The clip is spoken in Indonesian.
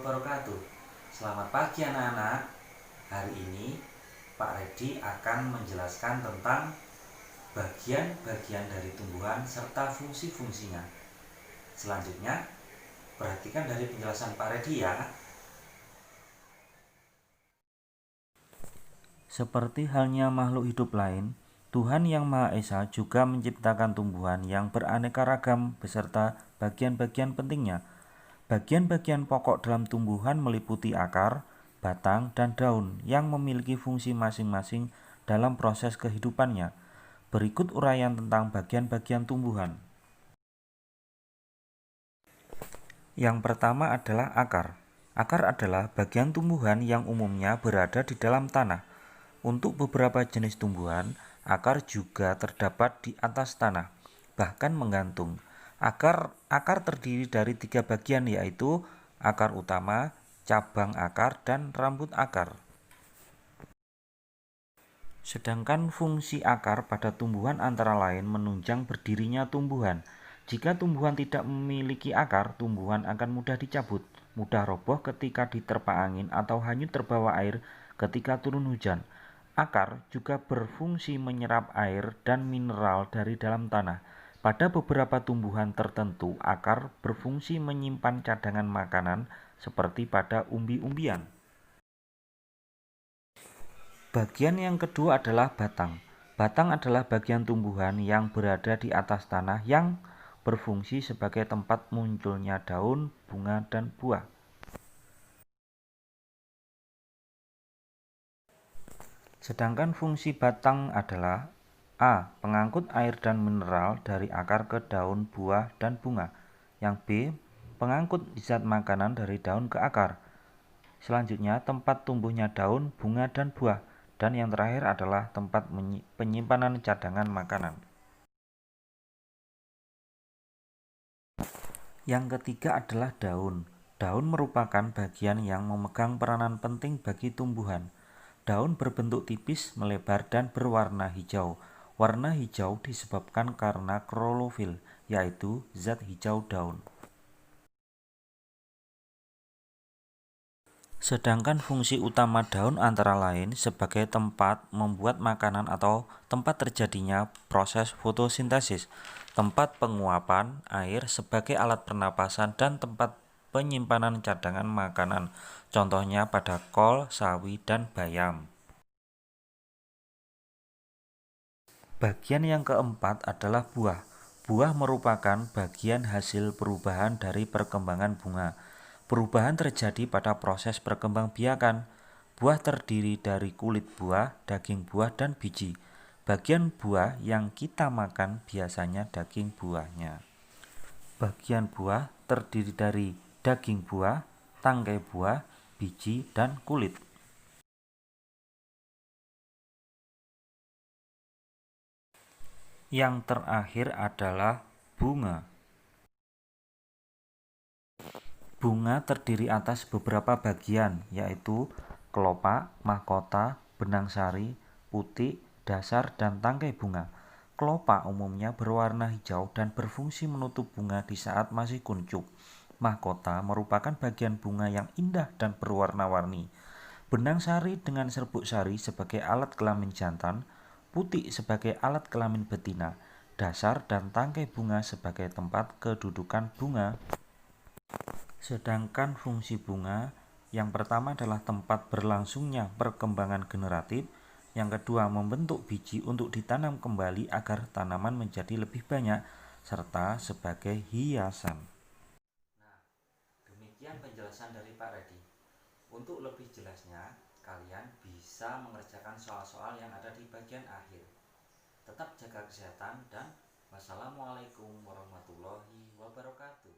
wabarakatuh. Selamat pagi anak-anak. Hari ini Pak Redi akan menjelaskan tentang bagian-bagian dari tumbuhan serta fungsi-fungsinya. Selanjutnya, perhatikan dari penjelasan Pak Redi ya. Seperti halnya makhluk hidup lain, Tuhan Yang Maha Esa juga menciptakan tumbuhan yang beraneka ragam beserta bagian-bagian pentingnya. Bagian-bagian pokok dalam tumbuhan meliputi akar, batang, dan daun yang memiliki fungsi masing-masing dalam proses kehidupannya. Berikut uraian tentang bagian-bagian tumbuhan. Yang pertama adalah akar. Akar adalah bagian tumbuhan yang umumnya berada di dalam tanah. Untuk beberapa jenis tumbuhan, akar juga terdapat di atas tanah, bahkan menggantung. Akar terdiri dari 3 bagian, yaitu akar utama, cabang akar, dan rambut akar. Sedangkan fungsi akar pada tumbuhan antara lain menunjang berdirinya tumbuhan. Jika tumbuhan tidak memiliki akar, tumbuhan akan mudah dicabut, mudah roboh ketika diterpa angin atau hanyut terbawa air ketika turun hujan. Akar juga berfungsi menyerap air dan mineral dari dalam tanah. Pada beberapa tumbuhan tertentu, akar berfungsi menyimpan cadangan makanan seperti pada umbi-umbian. Bagian yang kedua adalah batang. Batang adalah bagian tumbuhan yang berada di atas tanah yang berfungsi sebagai tempat munculnya daun, bunga, dan buah. Sedangkan fungsi batang adalah A. Pengangkut air dan mineral dari akar ke daun, buah, dan bunga. Yang B. Pengangkut zat makanan dari daun ke akar. Selanjutnya tempat tumbuhnya daun, bunga, dan buah. Dan yang terakhir adalah tempat penyimpanan cadangan makanan. Yang ketiga adalah daun. Daun merupakan bagian yang memegang peranan penting bagi tumbuhan. Daun berbentuk tipis, melebar, dan berwarna hijau. Warna hijau disebabkan karena klorofil, yaitu zat hijau daun. Sedangkan fungsi utama daun antara lain sebagai tempat membuat makanan atau tempat terjadinya proses fotosintesis, tempat penguapan air sebagai alat pernapasan, dan tempat penyimpanan cadangan makanan, contohnya pada kol, sawi, dan bayam. Bagian yang keempat adalah buah. Buah merupakan bagian hasil perubahan dari perkembangan bunga. Perubahan terjadi pada proses perkembangbiakan. Buah terdiri dari kulit buah, daging buah, dan biji. Bagian buah yang kita makan biasanya daging buahnya. Bagian buah terdiri dari daging buah, tangkai buah, biji, dan kulit. Yang terakhir adalah bunga. Bunga terdiri atas beberapa bagian, yaitu kelopak, mahkota, benang sari, putik, dasar, dan tangkai bunga. Kelopak umumnya berwarna hijau dan berfungsi menutup bunga di saat masih kuncup. Mahkota merupakan bagian bunga yang indah dan berwarna-warni. Benang sari dengan serbuk sari sebagai alat kelamin jantan, putik sebagai alat kelamin betina, dasar dan tangkai bunga sebagai tempat kedudukan bunga. Sedangkan fungsi bunga yang pertama adalah tempat berlangsungnya perkembangan generatif, yang kedua membentuk biji untuk ditanam kembali agar tanaman menjadi lebih banyak, serta sebagai hiasan. Nah, demikian penjelasan dari Pak Redi. Untuk lebih jelasnya, kalian bisa mengerjakan soal-soal yang ada di bagian akhir. Tetap jaga kesehatan dan wassalamualaikum warahmatullahi wabarakatuh.